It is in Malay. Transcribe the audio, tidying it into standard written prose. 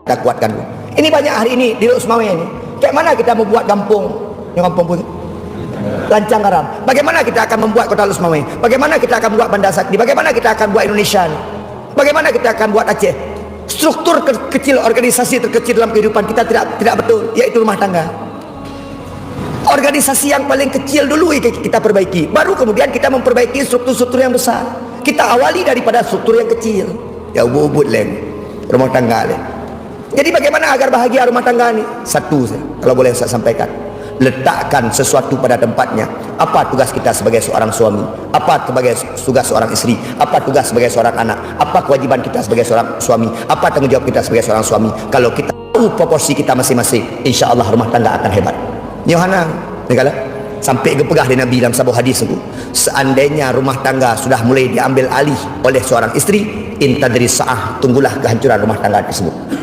kita kuatkan dulu. Ini banyak hari ini di Lok Semawe ini. Kayak mana kita membuat kampung, yang kampung pun Lancang Garam. Bagaimana kita akan membuat kota Lok Semawe? Bagaimana kita akan buat Bandar Sakti? Bagaimana kita akan buat Indonesia? Bagaimana kita akan buat Aceh? Struktur kecil, organisasi terkecil dalam kehidupan kita tidak betul, yaitu rumah tangga. Organisasi yang paling kecil dulu kita perbaiki, baru kemudian kita memperbaiki struktur-struktur yang besar. Kita awali daripada struktur yang kecil. Ya bubut leng rumah tangga leng. Jadi bagaimana agar bahagia rumah tangga ini? Satu saja, kalau boleh saya sampaikan, letakkan sesuatu pada tempatnya. Apa tugas kita sebagai seorang suami? Apa sebagai tugas seorang istri? Apa tugas sebagai seorang anak? Apa kewajiban kita sebagai seorang suami? Apa tanggung jawab kita sebagai seorang suami? Kalau kita tahu proporsi kita masing-masing, insya Allah rumah tangga akan hebat. Yohana, negara sampai kepegah di Nabi dalam sebuah hadis itu, seandainya rumah tangga sudah mulai diambil alih oleh seorang istri, intadri sa'ah, tunggulah kehancuran rumah tangga tersebut.